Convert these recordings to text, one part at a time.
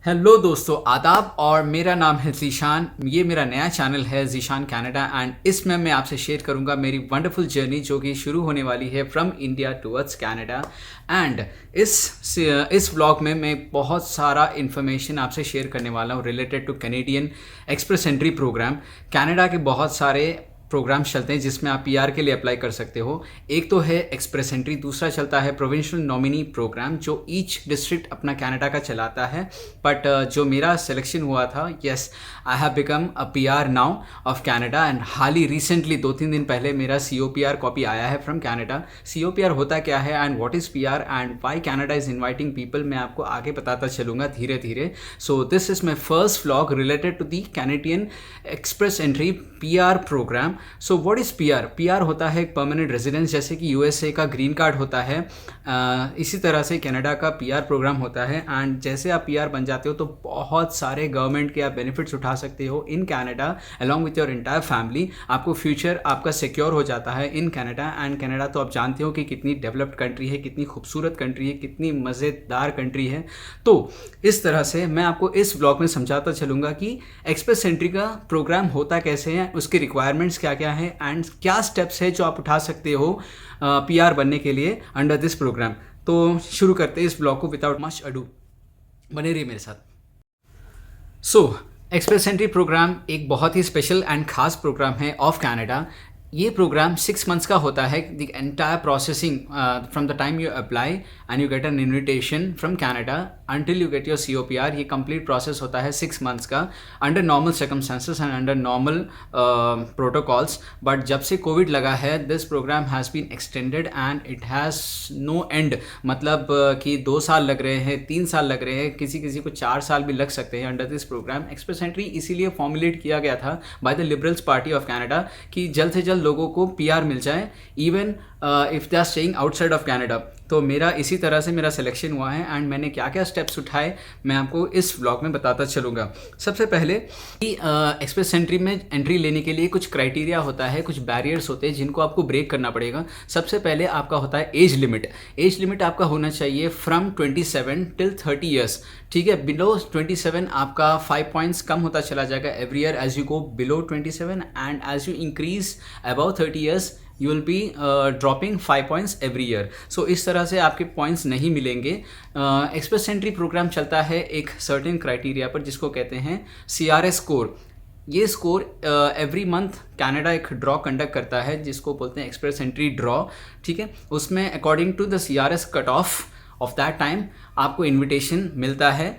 Hello दोस्तों, आदाब। और मेरा नाम है ज़ीशान। ये मेरा नया चैनल है ज़ीशान कनाडा एंड इसमें मैं आपसे शेयर करूंगा मेरी वंडरफुल जर्नी जो कि शुरू होने वाली है from India towards Canada. And इस व्लॉग में मैं बहुत सारा इन्फॉर्मेशन आपसे शेयर करने वाला हूँ related to Canadian express entry program. Canada के बहुत सारे प्रोग्राम्स चलते हैं जिसमें आप पीआर के लिए अप्लाई कर सकते हो। एक तो है एक्सप्रेस एंट्री, दूसरा चलता है प्रोविंशियल नॉमिनी प्रोग्राम जो ईच डिस्ट्रिक्ट अपना कनाडा का चलाता है। बट जो मेरा सिलेक्शन हुआ था, yes I have become a PR now of Canada and hall he recently 2-3 दिन पहले मेरा COPR कॉपी आया है फ्रॉम कनाडा। COPR होता क्या है and what is PR and why Canada is inviting people, मैं आपको आगे बताता चलूँगा धीरे धीरे। So this is my first vlog related to the Canadian express entry PR program. So what is PR? PR होता है एक परमानेंट रेजिडेंस, जैसे कि USA का ग्रीन कार्ड होता है। इसी तरह से कनाडा का पीआर प्रोग्राम होता है। एंड जैसे आप पीआर बन जाते हो तो बहुत सारे गवर्नमेंट के आप बेनिफिट्स उठा सकते हो in Canada along with your entire family. आपको फ्यूचर आपका सिक्योर हो जाता है इन कनाडा। एंड कनाडा तो आप जानते हो कि कितनी डेवलप्ड कंट्री है, कितनी खूबसूरत कंट्री है, कितनी मज़ेदार कंट्री है। तो इस तरह से मैं आपको इस ब्लॉग में समझाता चलूँगा कि एक्सप्रेस एंट्री का प्रोग्राम होता कैसे है, उसके रिक्वायरमेंट्स क्या क्या है एंड क्या स्टेप्स है जो आप उठा सकते हो पीआर बनने के लिए अंडर दिस प्रोग्राम। तो शुरू करते हैं इस ब्लॉग को विदाउट मच अडू। बने रहिए मेरे साथ। सो एक्सप्रेस एंट्री प्रोग्राम एक बहुत ही स्पेशल एंड खास प्रोग्राम है ऑफ कनाडा। ये प्रोग्राम 6 मंथ्स का होता है। The entire processing from the time you apply and you get an invitation from Canada until you get your COPR, ये कंप्लीट प्रोसेस होता है 6 मंथ्स का under normal circumstances and under normal protocols. But जब से covid लगा है this program has been extended and it has no and. मतलब कि 2 साल लग रहे हैं, 3 साल लग रहे हैं, किसी किसी को 4 साल भी लग सकते हैं under this program. Express entry इसीलिए फॉर्मुलेट किया गया था by the liberals party of Canada कि जल्द से जल्द लोगों को पीआर मिल जाए even if they are staying outside of Canada. तो मेरा इसी तरह से मेरा सिलेक्शन हुआ है एंड मैंने क्या क्या स्टेप्स उठाए मैं आपको इस व्लॉग में बताता चलूँगा। सबसे पहले कि एक्सप्रेस एंट्री में एंट्री लेने के लिए कुछ क्राइटेरिया होता है, कुछ बैरियर्स होते हैं जिनको आपको ब्रेक करना पड़ेगा। सबसे पहले आपका होता है एज लिमिट। एज लिमिट आपका होना चाहिए फ्रॉम 27 till 30 ईयर्स। ठीक है, बिलो 27 आपका 5 पॉइंट्स कम होता चला जाएगा every year as you go below 27 and as you increase above 30 years you will be dropping 5 points every year. So इस तरह से आपके पॉइंट्स नहीं मिलेंगे। एक्सप्रेस एंट्री प्रोग्राम चलता है एक सर्टेन क्राइटेरिया पर जिसको कहते हैं CRS स्कोर। ये स्कोर एवरी मंथ कनाडा एक ड्रॉ कंडक्ट करता है जिसको बोलते हैं एक्सप्रेस एंट्री ड्रॉ। ठीक है, उसमें according to the CRS cut off that time आपको इन्विटेशन मिलता है।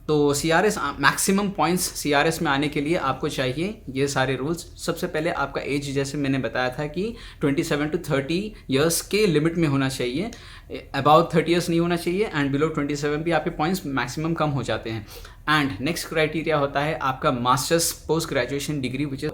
तो CRS मैक्सिमम पॉइंट्स CRS में आने के लिए आपको चाहिए ये सारे रूल्स। सबसे पहले आपका एज, जैसे मैंने बताया था कि 27 to 30 ईयर्स के लिमिट में होना चाहिए, अबाउट 30 ईयर्स नहीं होना चाहिए एंड बिलो 27 भी आपके पॉइंट्स मैक्सिमम कम हो जाते हैं। एंड नेक्स्ट क्राइटेरिया होता है आपका masters post graduation degree which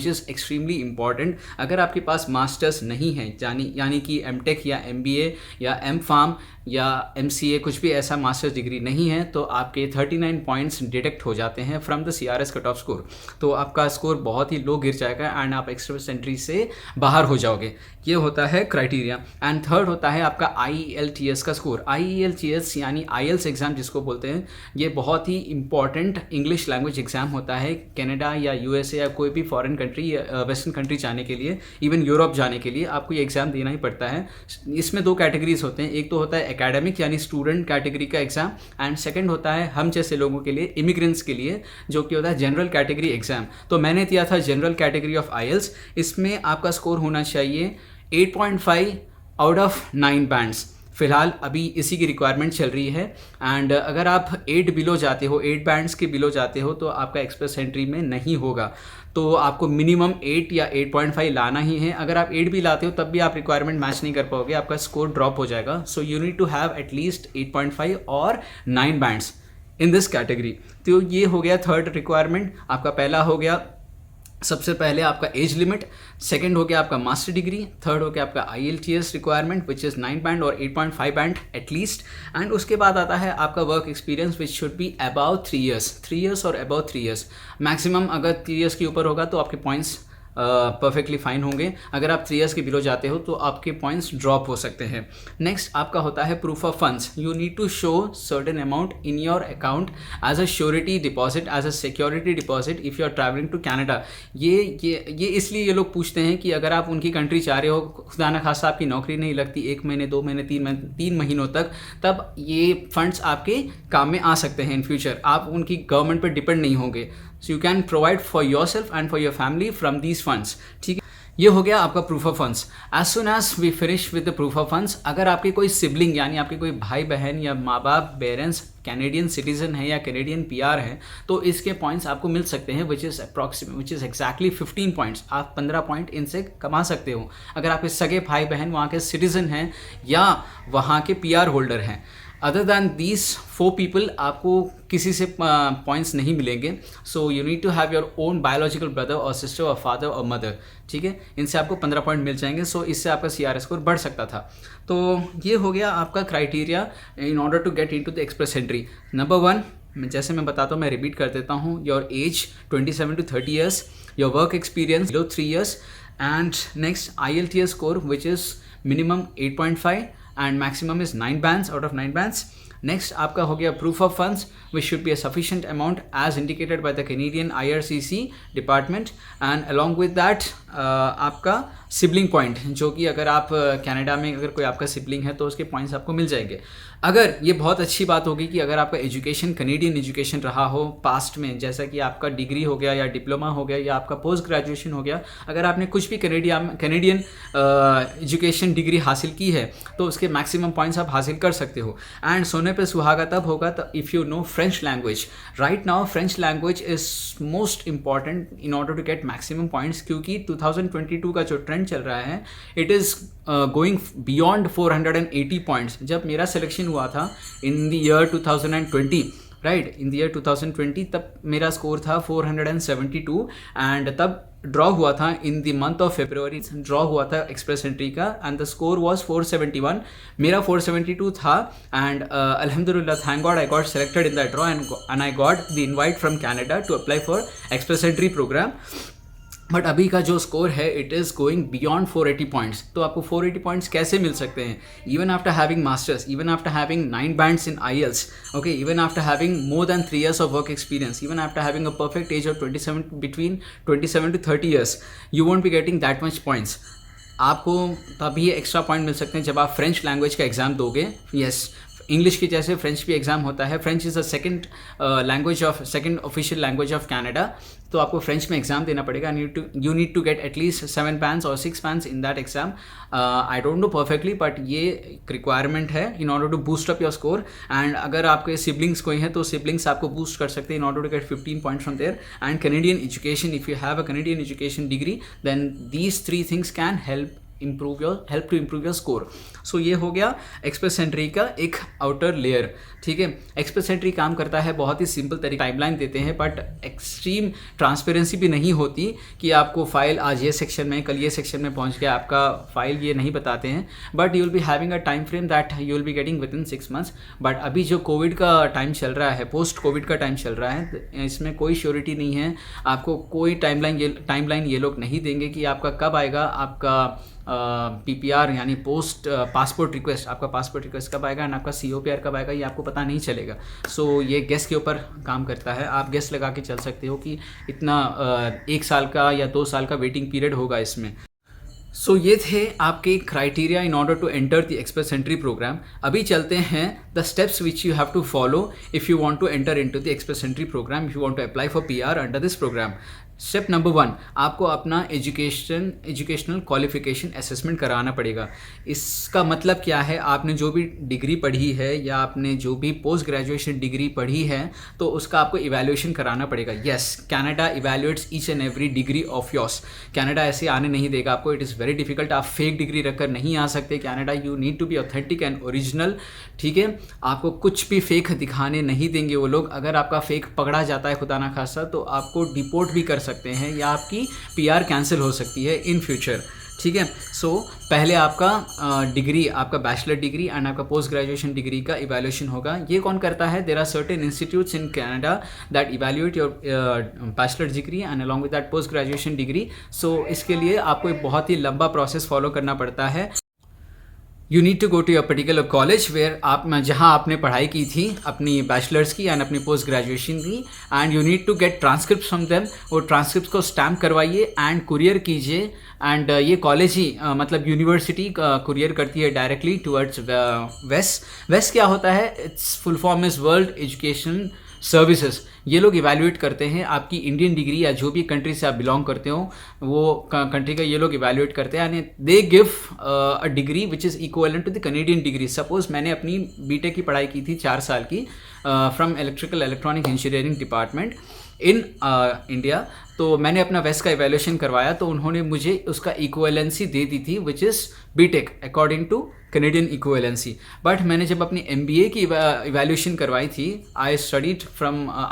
is extremely important. अगर आपके पास मास्टर्स नहीं है यानी कि MTech या MBA या M.Pharm या MCA कुछ भी ऐसा मास्टर्स डिग्री नहीं है तो आपके 39 पॉइंट्स डिडक्ट हो जाते हैं from the CRS cut off score. तो आपका स्कोर बहुत ही लो गिर जाएगा एंड आप एक्सप्रेस एंट्री से बाहर हो जाओगे। ये होता है क्राइटेरिया। एंड थर्ड होता है आपका IELTS का स्कोर। IELTS यानी IELTS एग्ज़ाम जिसको बोलते हैं, ये बहुत ही इंपॉर्टेंट इंग्लिश लैंग्वेज एग्ज़ाम होता है कनाडा या USA या कोई भी फॉरेन कंट्री वेस्टर्न कंट्री जाने के लिए, इवन यूरोप जाने के लिए आपको ये एग्ज़ाम देना ही पड़ता है। इसमें 2 कैटेगरीज होते हैं, एक तो होता है एकेडमिक यानी स्टूडेंट कैटेगरी का एग्ज़ाम एंड सेकंड होता है हम जैसे लोगों के लिए, इमिग्रेंट्स के लिए, जो कि होता है जनरल कैटेगरी एग्ज़ाम। तो मैंने दिया था जनरल कैटेगरी ऑफ IELTS। इसमें आपका स्कोर होना चाहिए 8.5 आउट ऑफ 9 बैंड्स। फ़िलहाल अभी इसी की रिक्वायरमेंट चल रही है एंड अगर आप 8 बिलो जाते हो, 8 बैंड्स के बिलो जाते हो तो आपका एक्सप्रेस एंट्री में नहीं होगा। तो आपको मिनिमम 8 या 8.5 लाना ही है। अगर आप 8 भी लाते हो तब भी आप रिक्वायरमेंट मैच नहीं कर पाओगे, आपका स्कोर ड्रॉप हो जाएगा। So you need to have at least 8.5 और 9 बैंड्स इन दिस कैटेगरी। तो ये हो गया थर्ड रिक्वायरमेंट। आपका पहला हो गया सबसे पहले आपका एज लिमिट, सेकंड हो गया आपका मास्टर डिग्री, थर्ड हो गया आपका IELTS requirement which is 9 band और 8.5 बैंड एटलीस्ट। एंड उसके बाद आता है आपका work experience which should be about 3 years और अबाउट 3 ईयर्स। मैक्सिमम अगर 3 ईयर्स के ऊपर होगा तो आपके पॉइंट्स परफेक्टली फाइन होंगे। अगर आप 3 ईयर्स के बिलो जाते हो तो आपके पॉइंट्स ड्रॉप हो सकते हैं। नेक्स्ट आपका होता है proof of funds. You need to show certain amount in your account as a surety deposit, as a security deposit if you are travelling to Canada. ये इसलिए ये लोग पूछते हैं कि अगर आप उनकी कंट्री जा रहे हो, खुदा न खास्ता आपकी नौकरी नहीं लगती 1 महीने 2 महीने 3 महीनों तक, तब ये फंड्स आपके काम में आ सकते हैं इन फ्यूचर। आप उनकी गवर्नमेंट पर डिपेंड नहीं होंगे। So you can provide for yourself and for your family from these funds. ठीक है, ये हो गया आपका proof of funds. As soon as we finish with the proof of funds, अगर आपके कोई सिबलिंग यानी आपके कोई भाई बहन या माँ बाप पेरेंट्स कैनेडियन सिटीजन है या कैनेडियन पीआर है, तो इसके पॉइंट्स आपको मिल सकते हैं विच इज़ एग्जैक्टली 15 पॉइंट्स। आप 15 पॉइंट इनसे कमा सकते हो अगर आपके सगे भाई बहन वहाँ के सिटीजन हैं या वहाँ के पीआर होल्डर हैं। अदर दैन दीज 4 पीपल आपको किसी से पॉइंट्स नहीं मिलेंगे। So you need to have your own biological brother और सिस्टर और फादर और मदर। ठीक है, इनसे आपको 15 पॉइंट मिल जाएंगे। सो इससे आपका CRS स्कोर बढ़ सकता था। तो ये हो गया आपका criteria in order to get into the express entry. Number 1, जैसे मैं बताता हूँ, मैं रिपीट कर देता हूँ, your age 27 to 30 years, your work experience below 3 years, and next IELTS score which is minimum 8.5 and maximum is 9 bands out of 9 bands. Next आपका हो गया proof of funds which should be a sufficient amount as indicated by the Canadian IRCC department, and along with that आपका sibling point, जो कि अगर आप Canada में अगर कोई आपका सिबलिंग है तो उसके पॉइंट्स आपको मिल जाएंगे। अगर ये बहुत अच्छी बात होगी कि अगर आपका एजुकेशन कैनेडियन एजुकेशन रहा हो पास्ट में, जैसा कि आपका डिग्री हो गया या डिप्लोमा हो गया या आपका पोस्ट ग्रेजुएशन हो गया, अगर आपने कुछ भी कैनेडियन एजुकेशन डिग्री हासिल की है तो उसके मैक्सिमम पॉइंट्स आप हासिल कर सकते हो। एंड सोने पे सुहागा तब होगा तो if you know French language. Right now French language is most important in order to get maximum points, क्योंकि 2022 का जो ट्रेंड चल रहा है it is going beyond 480 points. जब मेरा सिलेक्शन हुआ था in the year 2020, right, in the year 2020, तब मेरा स्कोर था 472 एंड तब ड्रॉ हुआ था in the month of February, draw हुआ था एक्सप्रेस एंट्री का, एंड द स्कोर वाज 471। मेरा 472 था एंड अल्हम्दुलिल्लाह, thank God, I got selected in that draw and I got the invite from Canada to apply for express entry program. But अभी का जो score है it is going beyond 480 points. तो आपको 480 points कैसे मिल सकते हैं? Even after having masters, even after having 9 bands in IELTS, okay, even after having more than 3 years of work experience, even after having a perfect age of 27 between 27 to 30 years, you won't be getting that much points. आपको तभी extra point मिल सकते हैं जब आप French language का exam दोगे। Yes, English की जैसे फ्रेंच भी एग्ज़ाम होता है। French is the second official language of Canada, तो आपको फ्रेंच में एग्ज़ाम देना पड़ेगा। You need to get at least 7 bands और 6 bands in that exam. I don't know perfectly, but ये रिक्वायरमेंट है in order to boost up your score. And अगर आपके सिबलिंग्स कोई हैं तो सिबलिंग्स आपको बूस्ट कर सकते हैं in order to get 15 points from there. And Canadian education, if you have a Canadian education degree, then these 3 things can help to improve your score. So ये हो गया एक्सप्रेस एंट्री का एक outer layer. ठीक है, express entry काम करता है बहुत ही सिंपल तरीके, टाइमलाइन देते हैं, बट एक्सट्रीम ट्रांसपेरेंसी भी नहीं होती कि आपको फाइल आज ये सेक्शन में कल ये सेक्शन में पहुंच गया, आपका फाइल ये नहीं बताते हैं। But you will be having a time frame that you will be getting with in 6 months। But अभी जो कोविड का टाइम चल रहा है, पोस्ट कोविड का टाइम चल रहा है, इसमें कोई श्योरिटी नहीं है, आपको कोई टाइमलाइन ये लोग नहीं देंगे कि आपका कब आएगा आपका PPR यानी पोस्ट पासपोर्ट रिक्वेस्ट, आपका पासपोर्ट रिक्वेस्ट कब आएगा एंड आपका COPR कब आएगा, ये आपको पता नहीं चलेगा। सो ये गेस के ऊपर काम करता है। आप गेस लगा के चल सकते हो कि इतना 1 साल का या 2 साल का वेटिंग पीरियड होगा इसमें। सो ये थे आपके criteria in order to enter the express entry program. अभी चलते हैं the steps which you have to follow if you want to enter into the express entry program, if you want to apply for PR under this program. Step number 1, आपको अपना educational qualification assessment कराना पड़ेगा। इसका मतलब क्या है? आपने जो भी डिग्री पढ़ी है या आपने जो भी पोस्ट ग्रेजुएशन डिग्री पढ़ी है तो उसका आपको इवैल्यूएशन कराना पड़ेगा। Yes, Canada evaluates each and every degree of yours. Canada ऐसे आने नहीं देगा आपको, इट इज़ वेरी डिफिकल्ट। आप फेक डिग्री रखकर नहीं आ सकते Canada, you need to be authentic and original. ठीक है, आपको कुछ भी फेक दिखाने नहीं देंगे वो लोग। अगर आपका फेक पकड़ा जाता है खुदा ना खास्ता तो आपको डिपोर्ट भी कर सकते हैं या आपकी PR कैंसिल हो सकती है इन फ्यूचर। ठीक है। सो पहले आपका डिग्री, आपका बैचलर डिग्री एंड आपका पोस्ट ग्रेजुएशन डिग्री का इवैल्यूएशन होगा। ये कौन करता है? There are certain institutes in Canada that evaluate your bachelor degree and along with that post graduation degree. So इसके लिए आपको एक बहुत ही लंबा प्रोसेस फॉलो करना पड़ता है। You need to go to your particular college where आप जहाँ आपने पढ़ाई की थी अपनी बैचलर्स की एंड अपनी पोस्ट ग्रेजुएशन की, and you need to get transcript from them. वो ट्रांसक्रिप्ट को स्टैम्प करवाइए एंड कुरियर कीजिए, एंड ये कॉलेज ही मतलब यूनिवर्सिटी कुरियर करती है डायरेक्टली टुवर्ड्स वेस्ट। वेस्ट क्या होता है? It's full form is world education services. ये लोग इवैल्यूएट करते हैं आपकी इंडियन डिग्री या जो भी कंट्री से आप बिलोंग करते हो वो कंट्री का ये लोग इवैल्यूएट करते हैं, and they give a degree which is equivalent to the Canadian degree. Suppose मैंने अपनी बीटेक की पढ़ाई की थी 4 साल की from electric engineering department in India. तो मैंने अपना वेस्ट का इवैल्यूएशन करवाया तो उन्होंने मुझे उसका इक्वलेंसी दे दी थी which is BTech according to Canadian equivalency. But मैंने जब अपनी MBA की इवैल्यूएशन करवाई थी, I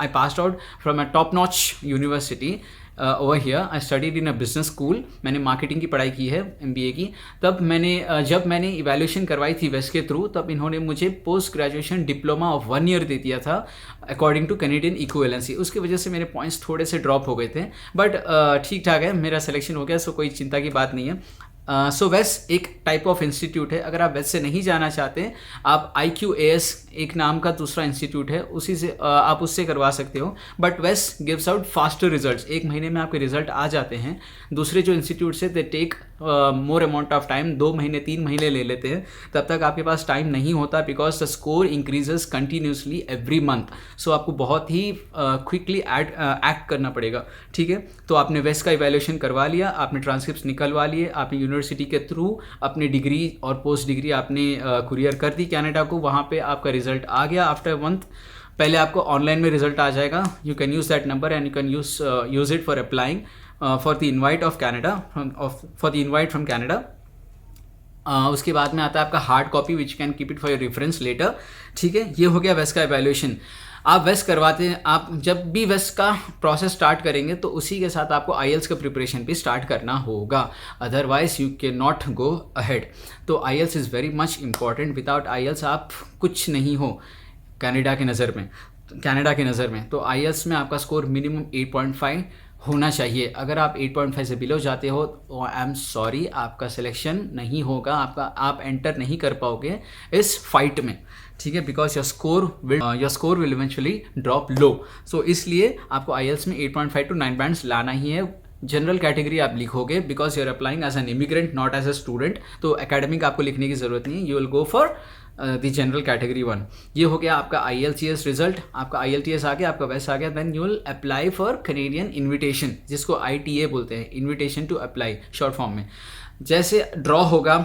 passed out from a top notch university over here. I studied in a business school. मैंने मार्केटिंग की पढ़ाई की है MBA की। तब जब मैंने इवैल्यूएशन करवाई थी वेस्ट के थ्रू, तब इन्होंने मुझे post graduation diploma of 1 year दे दिया था अकॉर्डिंग टू कैनेडियन इक्वलेंसी। उसकी वजह से मेरे पॉइंट्स थोड़े से ड्रॉप हो गए थे, बट ठीक ठाक है, मेरा सिलेक्शन हो गया, सो कोई चिंता की बात नहीं है। सो वेस्ट एक टाइप ऑफ इंस्टीट्यूट है। अगर आप वेस्ट से नहीं जाना चाहते, आप IQAS एक नाम का दूसरा इंस्टीट्यूट है, उसी से आप उससे करवा सकते हो। बट वेस्ट गिव्स आउट फास्टर रिजल्ट्स। 1 महीने में आपके रिजल्ट आ जाते हैं। दूसरे जो इंस्टीट्यूट से they take more amount of time, 2 महीने 3 महीने ले लेते हैं। तब तक आपके पास टाइम नहीं होता because the score increases continuously every month. So आपको बहुत ही क्विकली एक्ट करना पड़ेगा। ठीक है, तो आपने वेस्ट का इवैल्यूएशन करवा लिया, आपने ट्रांसक्रिप्ट निकलवा लिए, आपने यूनिवर्सिटी के थ्रू अपनी डिग्री और पोस्ट डिग्री आपने कुरियर कर दी कनाडा को। वहाँ पे आपका रिजल्ट आ गया आफ्टर मंथ। पहले आपको ऑनलाइन में रिजल्ट आ जाएगा। You can use that number and you can use it for applying for the invite of Canada, for the invite from Canada. उसके बाद में आता है आपका hard copy which can keep it for your reference letter. ठीक है, ये हो गया वेस्ट का इवैल्यूएशन। आप वेस्ट करवाते हैं, आप जब भी वेस्ट का प्रोसेस स्टार्ट करेंगे तो उसी के साथ आपको IELTS का प्रिपरेशन भी स्टार्ट करना होगा, otherwise you can not go ahead. तो IELTS is very much important. Without IELTS आप कुछ नहीं हो कनाडा के नज़र में। तो IELTS में आपका स्कोर मिनिमम 8.5 होना चाहिए। अगर आप 8.5 से बिलो जाते हो तो आई एम सॉरी, आपका सिलेक्शन नहीं होगा, आप एंटर नहीं कर पाओगे इस फाइट में। ठीक है, because your score will eventually drop low. So इसलिए आपको IELTS में 8.5 to 9 बैंड्स लाना ही है। जनरल कैटेगरी आप लिखोगे because you are applying as an immigrant not as a student, तो एकेडमिक आपको लिखने की जरूरत नहीं है। You will go for the general category 1। ये हो गया आपका IELTS रिजल्ट। आपका IELTS आ गया, आपका वेस्ट आ गया। Then you will apply for Canadian invitation, जिसको ITA बोलते हैं, invitation to apply short form में। जैसे ड्रॉ होगा,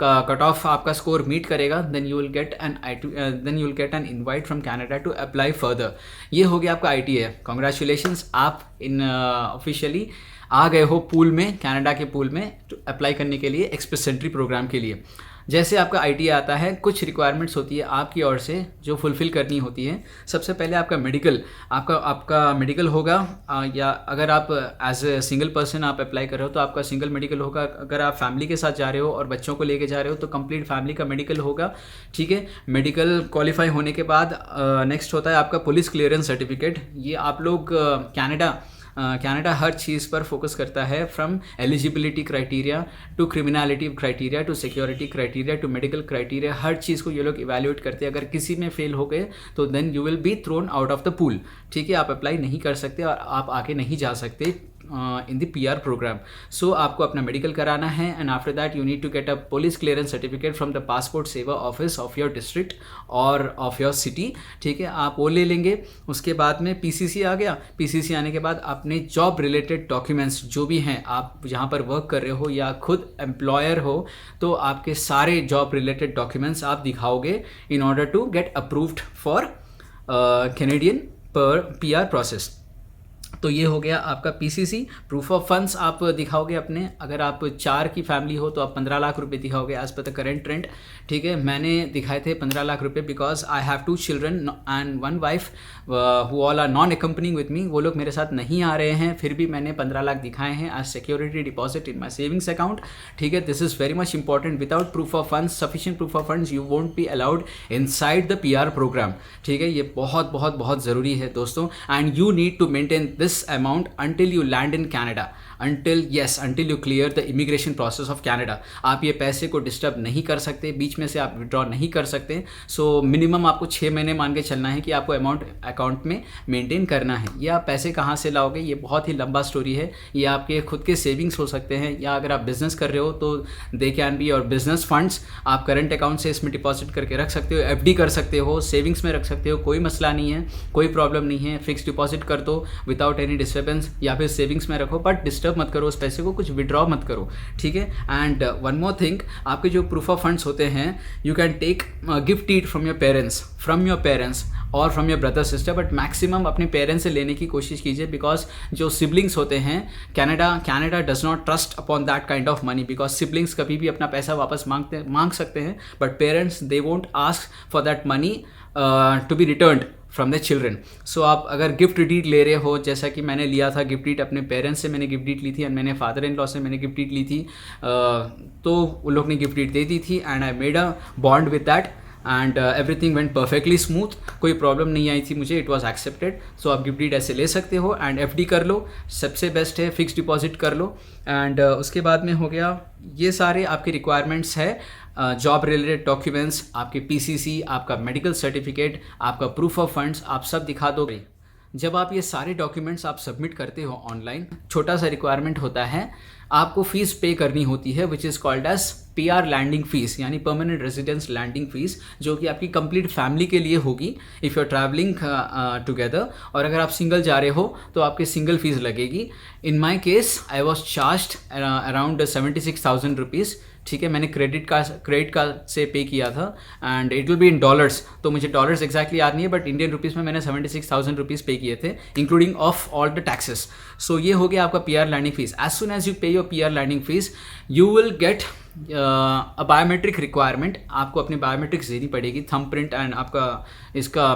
कट ऑफ आपका स्कोर मीट करेगा, then you will get an invite from Canada to apply further. ये हो गया आपका ITA। कॉन्ग्रेचुलेशंस, आप इन ऑफिशियली आ गए हो पूल में, कनाडा के पूल में अप्लाई करने के लिए एक्सप्रेस एंट्री प्रोग्राम के लिए। जैसे आपका ITA आता है, कुछ रिक्वायरमेंट्स होती है आपकी ओर से जो फुलफ़िल करनी होती है। सबसे पहले आपका मेडिकल, आपका मेडिकल होगा, या अगर आप एज ए सिंगल पर्सन आप अप्लाई कर रहे हो तो आपका सिंगल मेडिकल होगा। अगर आप फैमिली के साथ जा रहे हो और बच्चों को लेके जा रहे हो तो कंप्लीट फैमिली का मेडिकल होगा। ठीक है, मेडिकल क्वालिफाई होने के बाद नेक्स्ट होता है आपका पुलिस क्लियरेंस सर्टिफिकेट। ये आप लोग कनाडा हर चीज़ पर फोकस करता है, from eligibility criteria to criminality criteria to security criteria to medical criteria, हर चीज़ को ये लोग इवैल्यूएट करते हैं। अगर किसी में फेल हो गए तो then you will be thrown out of the pool. ठीक है, आप अप्लाई नहीं कर सकते और आप आगे नहीं जा सकते in the PR program. So आपको अपना मेडिकल कराना है, and after that you need to get a police clearance certificate from the passport Seva office of your district और ऑफ योर सिटी। ठीक है, आप वो ले लेंगे। उसके बाद में PCC आ गया। PCC आने के बाद अपने जॉब रिलेटेड डॉक्यूमेंट्स जो भी हैं, आप जहाँ पर वर्क कर रहे हो या खुद एम्प्लॉयर हो, तो आपके सारे जॉब रिलेटेड डॉक्यूमेंट्स आप दिखाओगे in order to get approved for Canadian PR process. तो ये हो गया आपका पीसीसी, प्रूफ ऑफ फंड्स आप दिखाओगे अपने। अगर आप 4 की फैमिली हो तो आप 15 लाख रुपए दिखाओगे as per the current trend. ठीक है, मैंने दिखाए थे 15 लाख रुपए because I have 2 children and 1 wife who all are non accompanying with me. वो लोग मेरे साथ नहीं आ रहे हैं, फिर भी मैंने 15 लाख दिखाए हैं as security deposit in my savings account. ठीक है, this is very much important. Without proof of funds, sufficient proof of funds, you won't be allowed inside the PR programme. ठीक है, ये बहुत बहुत बहुत ज़रूरी है दोस्तों। And you need to maintain this amount until you land in Canada, until you clear the immigration process of Canada। आप ये पैसे को डिस्टर्ब नहीं कर सकते, बीच में से आप विड्रॉ नहीं कर सकते। सो मिनिमम आपको 6 महीने मान के चलना है कि आपको अमाउंट अकाउंट में मेंटेन करना है। ये आप पैसे कहाँ से लाओगे, ये बहुत ही लंबा स्टोरी है। ये आपके खुद के सेविंग्स हो सकते हैं, या अगर आप बिजनेस कर रहे हो तो they can be your business funds. आप करंट अकाउंट से इसमें डिपॉजिट करके रख सकते हो, एफडी कर सकते हो, सेविंग्स में रख सकते हो, कोई मसला नहीं है, कोई प्रॉब्लम नहीं है। फिक्स डिपॉजिट कर दो विदाउट एनी डिस्टर्बेंस, या फिर सेविंग्स में रखो, बट डिस्टर्ब मत करो उस पैसे को, कुछ विड्रॉ मत करो। ठीक है, एंड वन मोर थिंग, आपके जो प्रूफ ऑफ फंड्स होते हैं, you can take gift deed from your parents और from your brother sister, but maximum अपने पेरेंट्स से लेने की कोशिश कीजिए। बिकॉज जो सिबलिंग्स होते हैं, Canada does not trust upon that kind of money, because siblings कभी भी अपना पैसा वापस मांग सकते हैं, but parents they won't ask for that money to be returned from the children. So आप अगर गिफ्ट डीड ले रहे हो, जैसा कि मैंने लिया था गिफ्ट डीड, अपने पेरेंट्स से मैंने गिफ्ट डीड ली थी एंड मैंने फादर इन लॉ से मैंने गिफ्ट डीड ली थी, तो उन लोग ने गिफ्ट डीड दे दी थी and I made a bond with that and everything went perfectly smooth, कोई प्रॉब्लम नहीं आई थी मुझे, इट वॉज एक्सेप्टेड। सो आप गिफ्ट डीड ऐसे ले सकते हो एंड एफडी कर लो, सबसे बेस्ट है, फिक्स डिपॉजिट कर लो। एंड उसके बाद में हो गया, ये सारे आपके रिक्वायरमेंट्स है, जॉब रिलेटेड डॉक्यूमेंट्स, आपके पीसीसी, आपका मेडिकल सर्टिफिकेट, आपका प्रूफ ऑफ फंड्स, आप सब दिखा दोगे। जब आप ये सारे डॉक्यूमेंट्स आप सबमिट करते हो ऑनलाइन, छोटा सा रिक्वायरमेंट होता है, आपको फीस पे करनी होती है, which is called as PR landing fees, यानी परमानेंट रेजिडेंस लैंडिंग फीस, जो कि आपकी कंप्लीट फैमिली के लिए होगी if you are travelling together. और अगर आप सिंगल जा रहे हो तो आपके सिंगल फीस लगेगी। In my case I was charged around 76,000 rupees. ठीक है, मैंने क्रेडिट कार्ड से पे किया था and it will be in dollars, तो मुझे डॉलर्स एक्जैक्टली याद नहीं है, बट इंडियन रुपीज़ में मैंने 76,000 रुपीज़ पे किए थे, including of all the taxes. So ये हो गया आपका PR landing fees. As soon as you pay your PR landing fees, you will get a biometric requirement. आपको अपनी बायोमेट्रिक्स देनी पड़ेगी, थंब प्रिंट एंड आपका इसका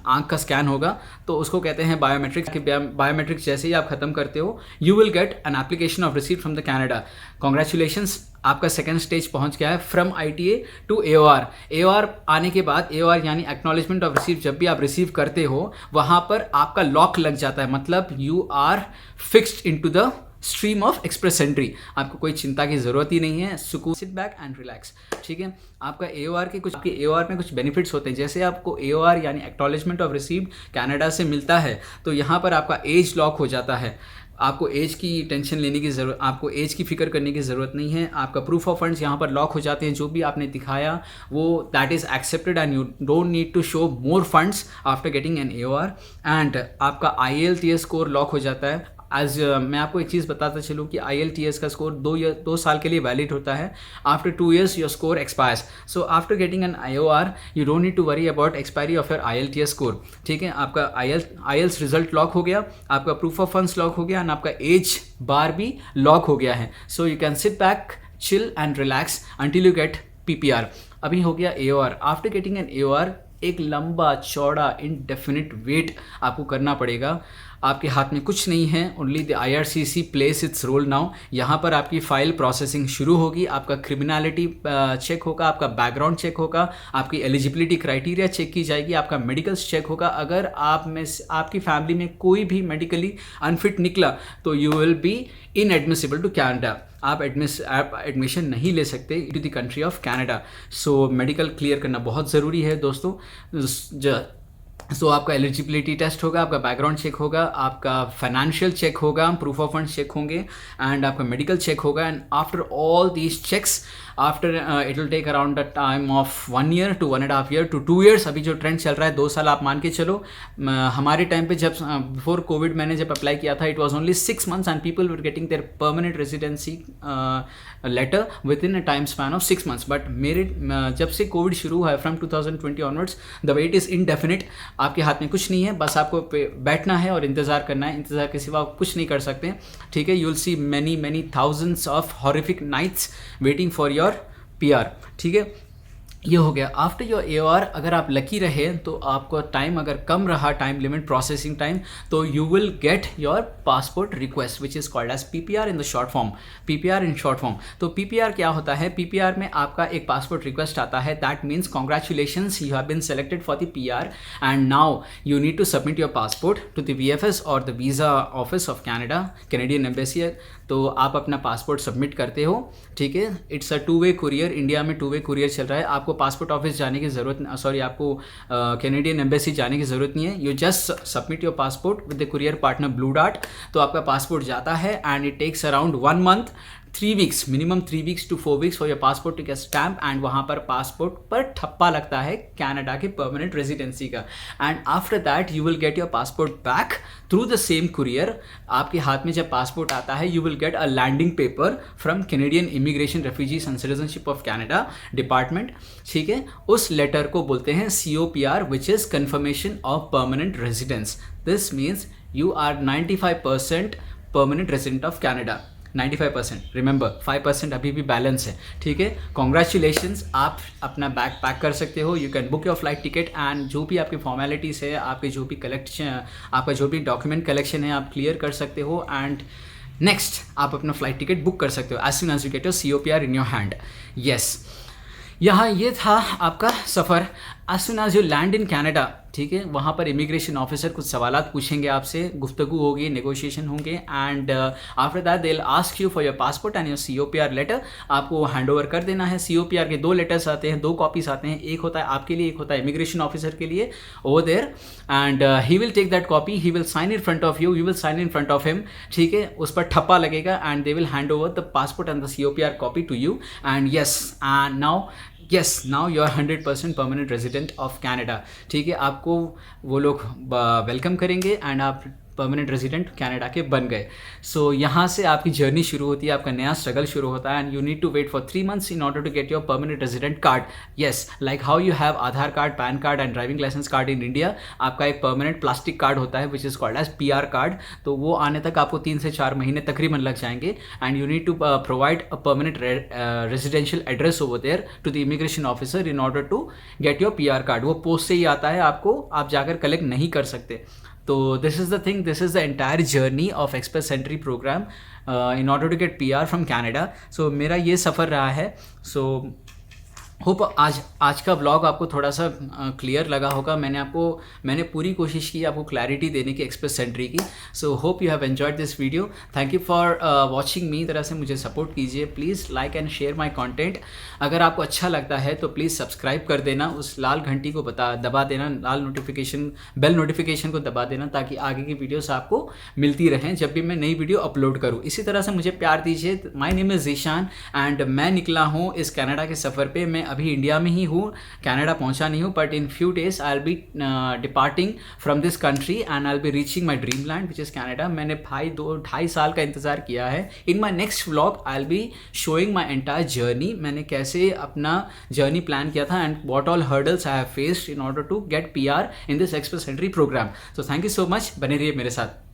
आंख का स्कैन होगा, तो उसको कहते हैं बायोमेट्रिक्स। कि बायोमेट्रिक्स जैसे ही आप खत्म करते हो, you will get an application of receipt from the Canada. Congratulations, आपका सेकंड स्टेज पहुंच गया है, from ITA to AOR. AOR आने के बाद, एओआर यानी एक्नॉलेजमेंट ऑफ रिसीट, जब भी आप रिसीव करते हो वहां पर आपका लॉक लग जाता है, मतलब you are fixed into the stream of express entry. आपको कोई चिंता की जरूरत ही नहीं है, सुकून, सिट बैक एंड रिलैक्स। ठीक है, आपका एओआर के आपके एओआर में कुछ बेनिफिट्स होते हैं। जैसे आपको एओआर यानी एक्नॉलेजमेंट ऑफ रिसीव्ड कनाडा से मिलता है, तो यहाँ पर आपका एज लॉक हो जाता है। आपको एज की टेंशन लेने की ज़रूरत, आपको एज की फिक्र करने की ज़रूरत नहीं है। आपका प्रूफ ऑफ फंड्स यहाँ पर लॉक हो जाते हैं, जो भी आपने दिखाया वो that is accepted and you don't need to show more funds after getting an AOR. And आपका IELTS स्कोर लॉक हो जाता है। आज मैं आपको एक चीज़ बताता चलूँ कि IELTS का स्कोर 2 साल के लिए वैलिड होता है। After 2 years your score expires. So after getting an IOR you don't need to worry about expiry of your IELTS score. ठीक है, आपका IELTS रिजल्ट लॉक हो गया, आपका प्रूफ ऑफ फंड्स लॉक हो गया एंड आपका एज बार भी लॉक हो गया है। सो you can sit back, chill and relax until you gate PPR। अभी हो गया AOR। After getting N AOR, एक लंबा चौड़ा इनडेफिनिट वेट आपको करना पड़ेगा। आपके हाथ में कुछ नहीं है, only the IRCC plays its role now. यहाँ पर आपकी फाइल प्रोसेसिंग शुरू होगी, आपका क्रिमिनलिटी चेक होगा, आपका बैकग्राउंड चेक होगा, आपकी एलिजिबिलिटी क्राइटेरिया चेक की जाएगी, आपका मेडिकल्स चेक होगा। अगर आप में आपकी फैमिली में कोई भी मेडिकली अनफिट निकला तो you will be inadmissible to Canada. आप एडमिशन नहीं ले सकते to the country of Canada. So medical clear करना बहुत ज़रूरी है दोस्तों। आपका एलिजिबिलिटी टेस्ट होगा, आपका बैकग्राउंड चेक होगा, आपका फाइनेंशियल चेक होगा, प्रूफ ऑफ फंड्स चेक होंगे एंड आपका मेडिकल चेक होगा। And after all these checks after it will take around the time of 1 year to 1.5 year to 2 years. अभी जो ट्रेंड चल रहा है 2 साल आप मान के चलो। हमारे टाइम पे जब बिफोर कोविड मैंने जब अप्लाई किया था it was only 6 months and people were getting their permanent residency letter within a time span of 6 months। But मेरे जब से कोविड शुरू हुआ है from 2020 onwards the wait is indefinite. आपके हाथ में कुछ नहीं है, बस आपको बैठना है और इंतज़ार करना है। इंतज़ार के सिवा आप कुछ नहीं कर सकते, ठीक है। You will see many thousands of horrific nights waiting for your PR, ठीक है। ये हो गया। आफ्टर योर AOR अगर आप लकी रहे तो आपको टाइम अगर कम रहा, टाइम लिमिट प्रोसेसिंग टाइम, तो you will get your passport request which is called as PPR in the short form. PPR in short form. तो PPR क्या होता है? PPR में आपका एक पासपोर्ट रिक्वेस्ट आता है। That means congratulations, you have been selected for the PR and now you need to submit your passport to the VFS और the visa office of Canada, Canadian embassy. तो आप अपना passport submit करते हो, ठीक है। It's a 2-way courier. India में 2-way courier चल रहा है। आपको पासपोर्ट ऑफिस जाने की ज़रूरत, सॉरी आपको कैनेडियन एम्बेसी जाने की ज़रूरत नहीं है। You just submit your passport with the courier partner Blue Dart. तो आपका पासपोर्ट जाता है and it takes around 1 month, 3 weeks, minimum 3 weeks to 4 weeks for your passport to get stamp. And वहाँ पर पासपोर्ट पर ठप्पा लगता है कैनेडा के परमानेंट रेजिडेंसी का। And after that you will get your passport back through the same courier. आपके हाथ में जब पासपोर्ट आता है you will get a landing paper from Canadian immigration, refugees and citizenship of Canada department, ठीक है। उस लेटर को बोलते हैं COPR which is confirmation of permanent residence. This means you are 95% permanent resident of Canada. 95%, remember 5% अभी भी balance है, ठीक है। कॉन्ग्रेचुलेशंस, आप अपना बैग पैक कर सकते हो। You can book your flight ticket and जो भी आपकी फॉर्मेलिटीज़ है, आपके जो भी कलेक्शन, आपका जो भी डॉक्यूमेंट कलेक्शन है आप क्लियर कर सकते हो। एंड नेक्स्ट आप अपना फ्लाइट टिकट बुक कर सकते हो as soon as you get your COPR in your hand. Yes, यहाँ ये था आपका सफ़र। As soon as you land in Canada, ठीक है, वहाँ पर इमिग्रेशन ऑफिसर कुछ सवालात पूछेंगे आपसे, गुफ्तगू होगी, नेगोशिएशन होंगे and after that they will ask you for your passport and your COPR letter. आपको हैंड ओवर कर देना है। COPR के 2 लेटर्स आते हैं, 2 कॉपीज आते हैं। एक होता है आपके लिए, एक होता है इमिग्रेशन ऑफिसर के लिए over there. And he will take that copy, he will sign in front of you, you will sign in front of him, ठीक है। उस पर ठप्पा लगेगा and they will hand over the passport and the COPR copy to you. And yes now you are 100% permanent resident of Canada, ठीक है। आपको वो लोग वेलकम करेंगे एंड आप परमानेंट रेजिडेंट कनाडा के बन गए। सो यहाँ से आपकी जर्नी शुरू होती है, आपका नया स्ट्रगल शुरू होता है and you need to wait for 3 months in order to get your permanent resident card. Yes, like how you have Aadhaar card, PAN card and driving licence card in India, आपका एक परमानेंट प्लास्टिक कार्ड होता है which is called as PR card. तो वो आने तक आपको 3 से 4 महीने तकरीबन लग जाएंगे and you need to provide a permanent residential address over there to the immigration officer in order to get your PR card. वो पोस्ट से ही आता है, आपको आप जाकर कलेक्ट नहीं कर सकते। तो this is the thing, this is the entire journey of express entry program in order to get PR from Canada. So मेरा ये सफ़र रहा है। सो होप आज का व्लॉग आपको थोड़ा सा क्लियर लगा होगा। मैंने पूरी कोशिश की आपको क्लैरिटी देने की एक्सप्रेस एंट्री की। So hope you have enjoyed this video. Thank you for watching मी। तरह से मुझे सपोर्ट कीजिए, please like and share my content. अगर आपको अच्छा लगता है तो प्लीज़ सब्सक्राइब कर देना, उस लाल घंटी को दबा देना, लाल बेल नोटिफिकेशन को दबा देना ताकि आगे की वीडियोस आपको मिलती रहें जब भी मैं नई वीडियो अपलोड करूँ। इसी तरह से मुझे प्यार दीजिए। My name is Zeeshan and मैं निकला हूँ इस कनाडा के सफ़र पे। मैं अभी इंडिया में ही हूँ, कनाडा पहुँचा नहीं हूँ, but in few days I will be departing from this country and I will be reaching my dream land which is Canada. मैंने 2.5 साल का इंतज़ार किया है। In my next vlog I will be showing my entire journey, मैंने कैसे अपना journey plan किया था and what all hurdles I have faced in order to get PR in this express entry program. So thank you so much, बने रहिए मेरे साथ।